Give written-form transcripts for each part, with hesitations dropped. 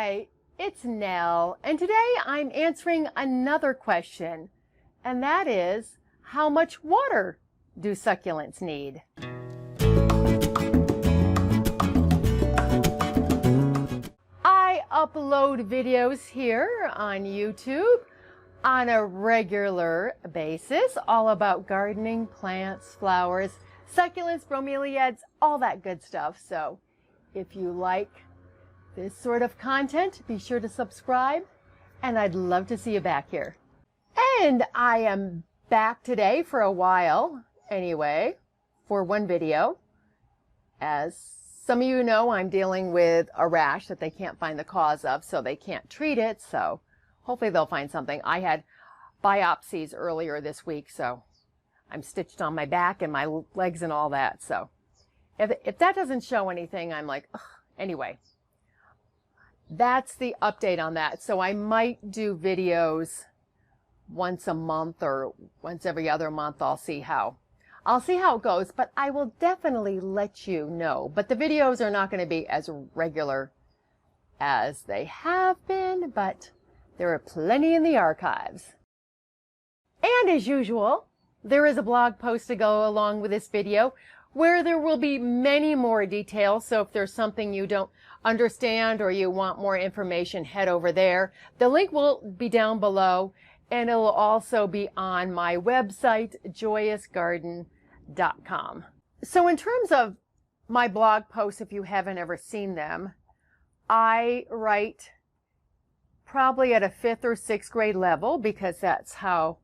Hi, it's Nell, and today I'm answering another question, and that is, how much water do succulents need? I upload videos here on YouTube on a regular basis, all about gardening, plants, flowers, succulents, bromeliads, all that good stuff. So if you like this sort of content, be sure to subscribe, and I'd love to see you back here. And I am back today for a while, anyway, for one video. As some of you know, I'm dealing with a rash that they can't find the cause of, so they can't treat it, so hopefully they'll find something. I had biopsies earlier this week, so I'm stitched on my back and my legs and all that, so if that doesn't show anything, I'm like, ugh. Anyway. That's the update on that. So I might do videos once a month or once every other month. I'll see how it goes, but I will definitely let you know. But the videos are not going to be as regular as they have been, but there are plenty in the archives. And as usual, there is a blog post to go along with this video where there will be many more details. So if there's something you don't understand or you want more information, head over there. The link will be down below, and it will also be on my website, joyousgarden.com. So in terms of my blog posts, if you haven't ever seen them, I write probably at a 5th or 6th grade level because that's how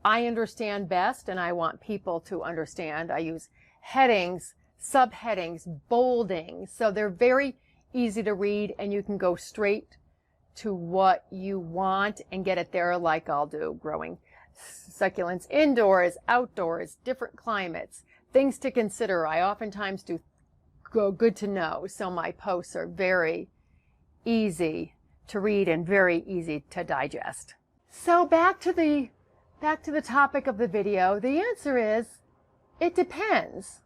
I understand best, and I want people to understand. I use headings, subheadings, bolding, so they're very easy to read, and you can go straight to what you want and get it there, like I'll do growing succulents indoors, outdoors, different climates, things to consider. I oftentimes do good to know, so my posts are very easy to read and very easy to digest. So back to the topic of the video. The answer is, it depends.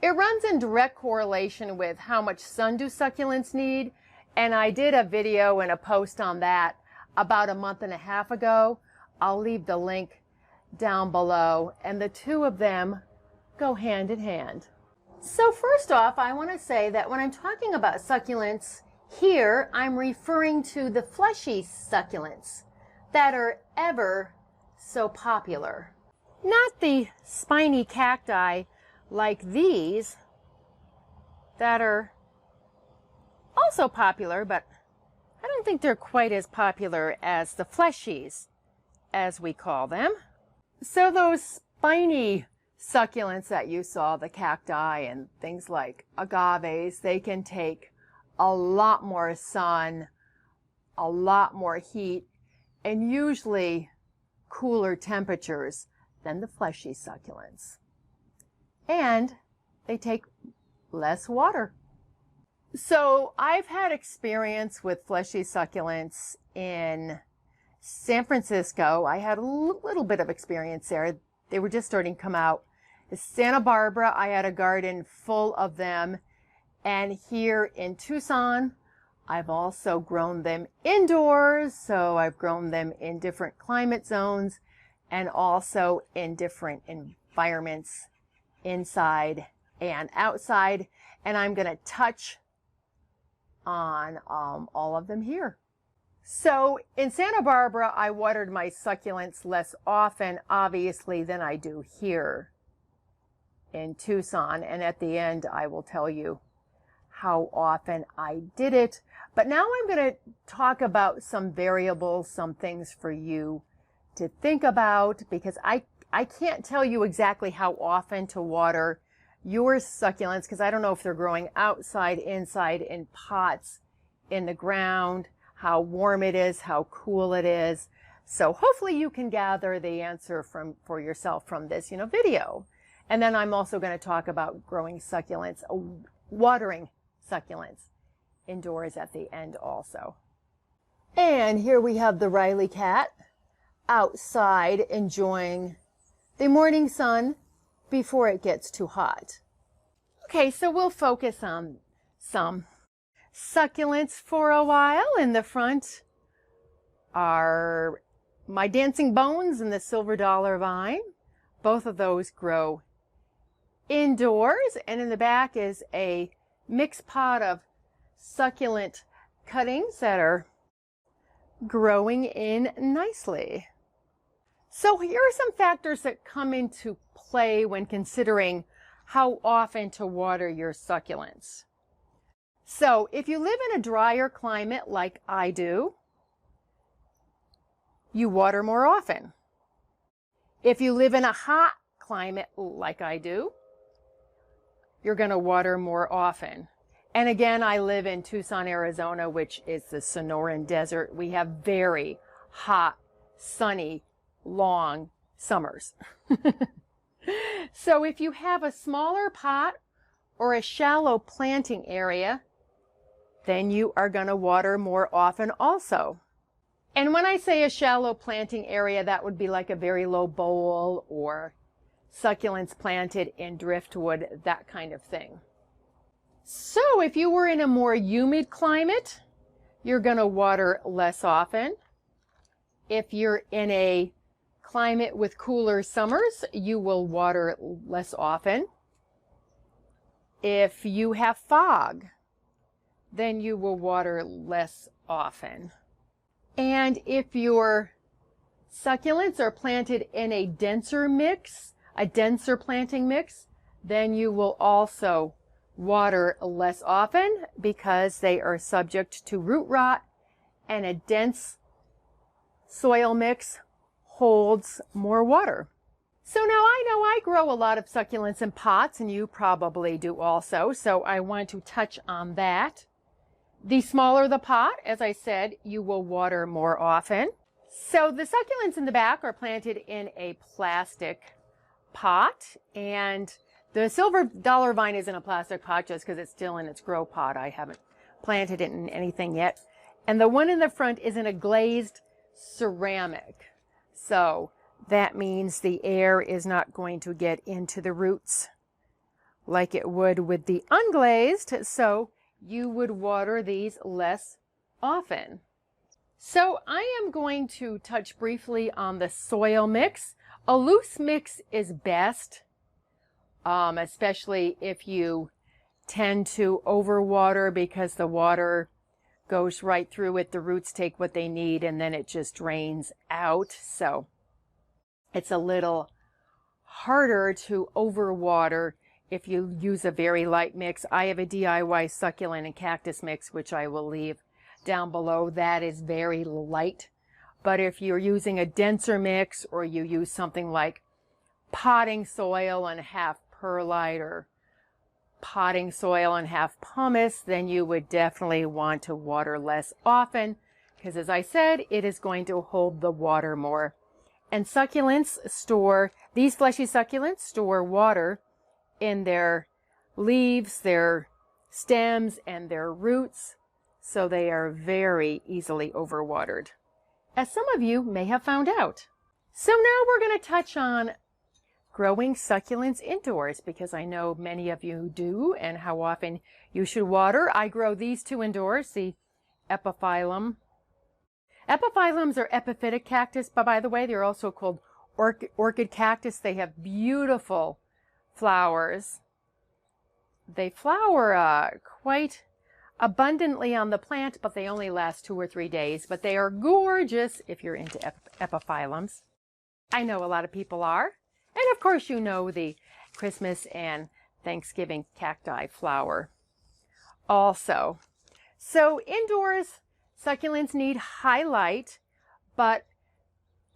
It runs in direct correlation with how much sun do succulents need, and I did a video and a post on that about a month and a half ago. I'll leave the link down below, and the two of them go hand in hand. So first off, I want to say that when I'm talking about succulents here, I'm referring to the fleshy succulents that are ever so popular. Not the spiny cacti like these that are also popular, but I don't think they're quite as popular as the fleshies, as we call them. So those spiny succulents that you saw, the cacti and things like agaves, they can take a lot more sun, a lot more heat, and usually cooler temperatures than the fleshy succulents. And they take less water. So I've had experience with fleshy succulents in San Francisco. I had a little bit of experience there. They were just starting to come out. In Santa Barbara, I had a garden full of them. And here in Tucson, I've also grown them indoors. So I've grown them in different climate zones and also in different environments, inside and outside. And I'm going to touch on all of them here. So in Santa Barbara, I watered my succulents less often, obviously, than I do here in Tucson. And at the end, I will tell you how often I did it. But now I'm going to talk about some variables, some things for you to think about, because I can't tell you exactly how often to water your succulents, because I don't know if they're growing outside, inside, in pots, in the ground, how warm it is, how cool it is. So hopefully you can gather the answer for yourself from this video. And then I'm also going to talk about growing succulents, watering succulents indoors at the end also. And here we have the Riley cat outside enjoying the morning sun before it gets too hot. Okay, so we'll focus on some succulents for a while. In the front are my dancing bones and the silver dollar vine. Both of those grow indoors. And in the back is a mixed pot of succulent cuttings that are growing in nicely. So here are some factors that come into play when considering how often to water your succulents. So if you live in a drier climate like I do, you water more often. If you live in a hot climate like I do, you're going to water more often. And again, I live in Tucson, Arizona, which is the Sonoran Desert. We have very hot, sunny, long summers. So if you have a smaller pot or a shallow planting area, then you are going to water more often also. And when I say a shallow planting area, that would be like a very low bowl or succulents planted in driftwood, that kind of thing. So if you were in a more humid climate, you're going to water less often. If you're in a climate with cooler summers, you will water less often. If you have fog, then you will water less often. And if your succulents are planted in a denser planting mix, then you will also water less often because they are subject to root rot, and a dense soil mix holds more water. So now I know I grow a lot of succulents in pots, and you probably do also, so I want to touch on that. The smaller the pot, as I said, you will water more often. So the succulents in the back are planted in a plastic pot, and the silver dollar vine is in a plastic pot just because it's still in its grow pot. I haven't planted it in anything yet. And the one in the front is in a glazed ceramic. So that means the air is not going to get into the roots like it would with the unglazed. So you would water these less often. So I am going to touch briefly on the soil mix. A loose mix is best, especially if you tend to overwater because the water goes right through it. The roots take what they need and then it just drains out. So it's a little harder to overwater if you use a very light mix. I have a DIY succulent and cactus mix, which I will leave down below. That is very light. But if you're using a denser mix, or you use something like potting soil and half perlite, or potting soil and half pumice, then you would definitely want to water less often, because as I said, it is going to hold the water more. And succulents these fleshy succulents store water in their leaves, their stems, and their roots, so they are very easily overwatered, as some of you may have found out. So now we're going to touch on growing succulents indoors, because I know many of you do, and how often you should water. I grow these two indoors, the epiphyllum. Epiphyllums are epiphytic cactus, but by the way, they're also called orchid cactus. They have beautiful flowers. They flower quite abundantly on the plant, but they only last 2 or 3 days. But they are gorgeous if you're into epiphyllums. I know a lot of people are. And of course you know the Christmas and Thanksgiving cacti flower also. So indoors, succulents need high light, but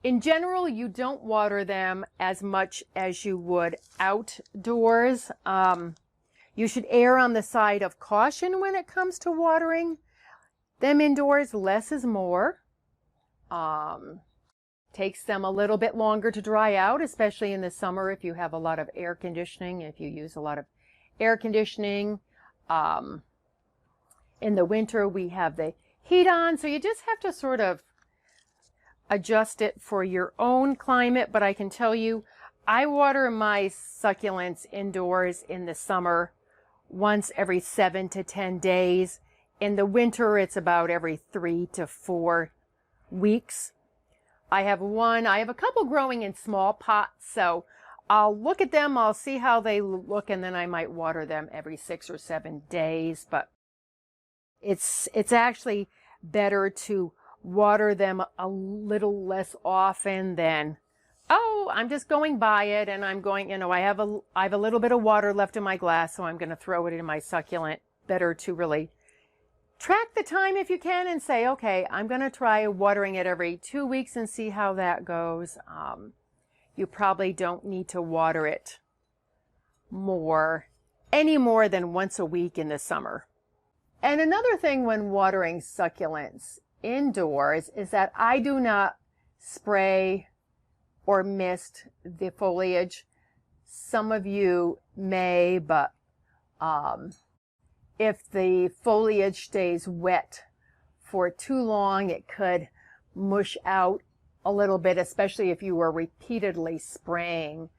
in general, you don't water them as much as you would outdoors. You should err on the side of caution when it comes to watering them indoors. Less is more. Takes them a little bit longer to dry out, especially in the summer if you have a lot of air conditioning, if you use a lot of air conditioning. In the winter, we have the heat on, so you just have to sort of adjust it for your own climate. But I can tell you, I water my succulents indoors in the summer once every 7 to 10 days. In the winter, it's about every 3 to 4 weeks. I have a couple growing in small pots, so I'll look at them, I'll see how they look, and then I might water them every 6 or 7 days. But it's actually better to water them a little less often than, oh, I'm just going by it and I'm going, I have a little bit of water left in my glass, so I'm going to throw it in my succulent. Better to really track the time if you can and say, okay, I'm going to try watering it every 2 weeks and see how that goes. You probably don't need to water it any more than once a week in the summer. And another thing when watering succulents indoors is that I do not spray or mist the foliage. Some of you may, but if the foliage stays wet for too long, it could mush out a little bit, especially if you were repeatedly spraying.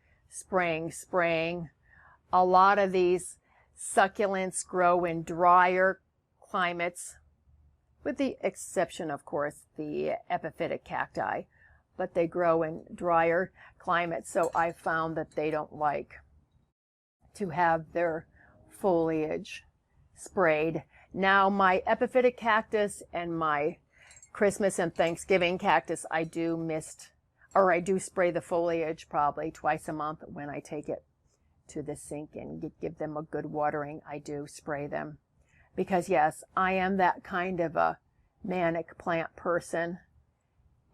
A lot of these succulents grow in drier climates, with the exception, of course, the epiphytic cacti, but they grow in drier climates, so I found that they don't like to have their foliage sprayed. Now, my epiphytic cactus and my Christmas and Thanksgiving cactus, I do spray the foliage probably twice a month when I take it to the sink and give them a good watering. I do spray them because, yes, I am that kind of a manic plant person,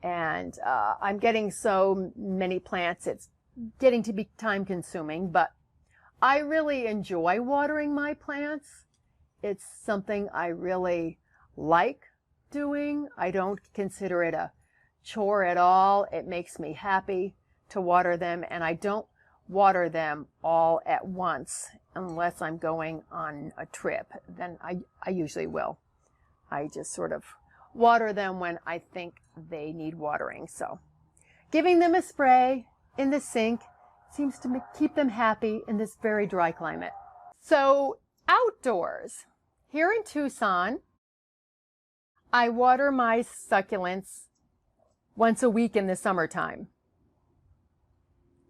and I'm getting so many plants, it's getting to be time consuming, but I really enjoy watering my plants. It's something I really like doing. I don't consider it a chore at all. It makes me happy to water them, and I don't water them all at once unless I'm going on a trip. Then I usually will. I just sort of water them when I think they need watering. So giving them a spray in the sink seems to keep them happy in this very dry climate. So outdoors, here in Tucson, I water my succulents once a week in the summertime.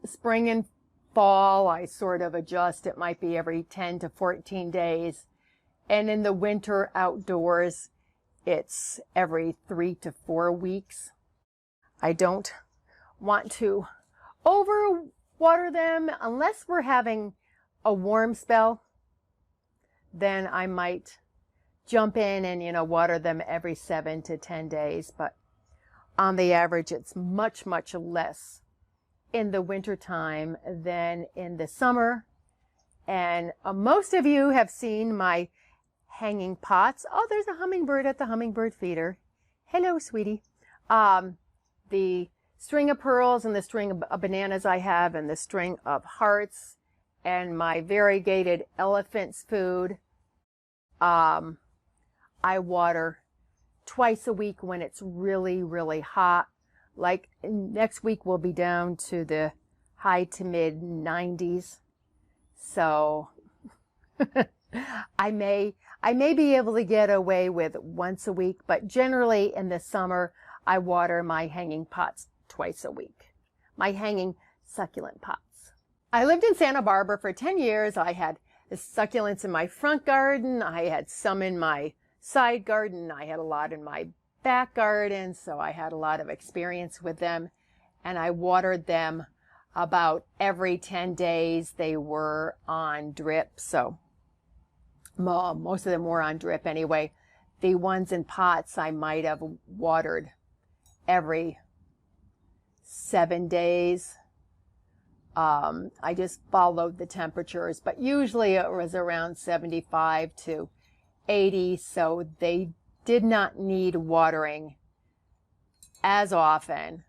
Spring and fall, I sort of adjust. It might be every 10 to 14 days. And in the winter outdoors, it's every 3 to 4 weeks. I don't want to overwater them unless we're having a warm spell. Then I might jump in and, water them every 7 to 10 days. But on the average, it's much, much less in the winter time than in the summer. And most of you have seen my hanging pots. Oh, there's a hummingbird at the hummingbird feeder. Hello, sweetie. The string of pearls and the string of bananas I have, and the string of hearts, and my variegated elephant's food. I water twice a week when it's really, really hot. Like next week we'll be down to the high to mid 90s. So I may be able to get away with once a week, but generally in the summer I water my hanging pots twice a week. My hanging succulent pots. I lived in Santa Barbara for 10 years. I had succulents in my front garden. I had some in my side garden. I had a lot in my back garden, so I had a lot of experience with them, and I watered them about every 10 days. They were on drip, so most of them were on drip anyway. The ones in pots I might have watered every 7 days. I just followed the temperatures, but usually it was around 75 to 80, so they did not need watering as often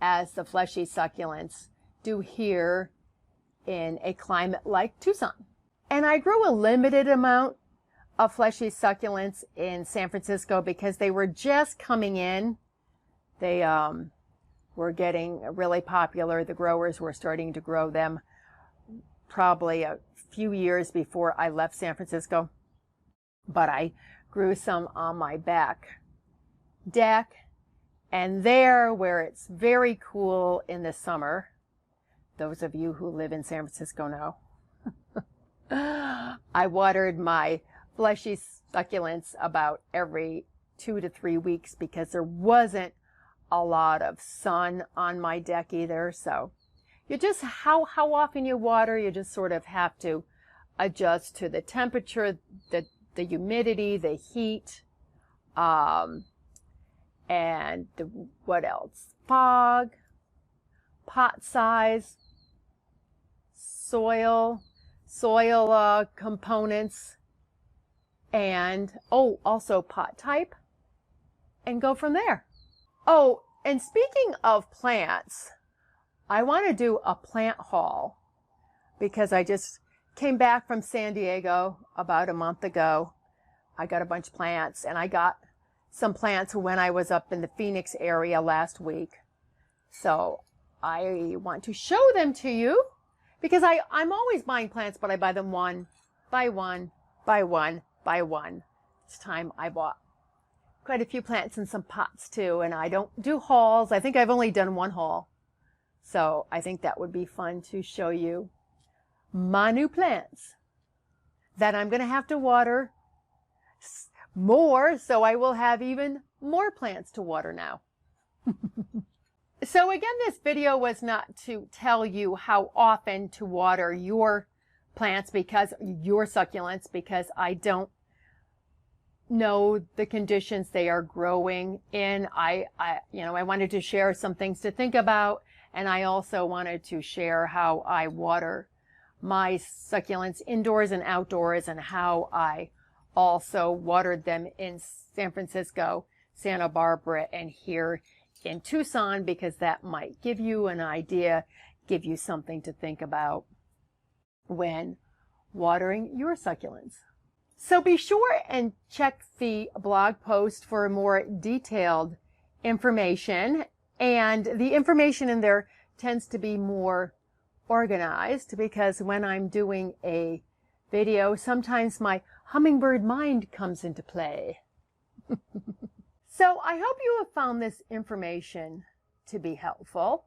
as the fleshy succulents do here in a climate like Tucson. And I grew a limited amount of fleshy succulents in San Francisco because they were just coming in. They were getting really popular. The growers were starting to grow them probably a few years before I left San Francisco. But I grew some on my back deck. And there, where it's very cool in the summer, those of you who live in San Francisco know, I watered my fleshy succulents about every 2 to 3 weeks because there wasn't a lot of sun on my deck either. So you just, how often you water, you just sort of have to adjust to the temperature, the humidity, the heat, and what else? Fog, pot size, soil components, and also pot type, and go from there. Oh, and speaking of plants, I want to do a plant haul because I just came back from San Diego about a month ago. I got a bunch of plants, and I got some plants when I was up in the Phoenix area last week. So I want to show them to you because I'm always buying plants, but I buy them one by one by one by one. This time I bought quite a few plants in some pots too, and I don't do hauls. I think I've only done one haul. So I think that would be fun to show you my new plants that I'm going to have to water more, so I will have even more plants to water now. So again, this video was not to tell you how often to water your plants, because your succulents, because I don't know the conditions they are growing in. I wanted to share some things to think about, and I also wanted to share how I water my succulents indoors and outdoors, and how I also watered them in San Francisco, Santa Barbara, and here in Tucson, because that might give you an idea, give you something to think about when watering your succulents. So be sure and check the blog post for more detailed information, and the information in there tends to be more organized because when I'm doing a video, sometimes my hummingbird mind comes into play. So I hope you have found this information to be helpful,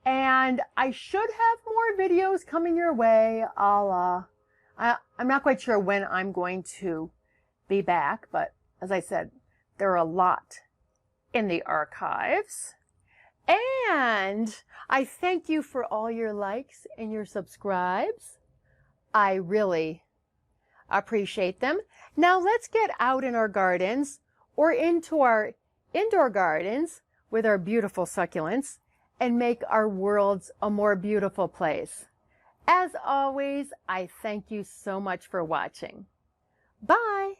and I should have more videos coming your way. I'm not quite sure when I'm going to be back, but as I said, there are a lot in the archives. And I thank you for all your likes and your subscribes. I really appreciate them. Now let's get out in our gardens or into our indoor gardens with our beautiful succulents and make our worlds a more beautiful place. As always, I thank you so much for watching. Bye!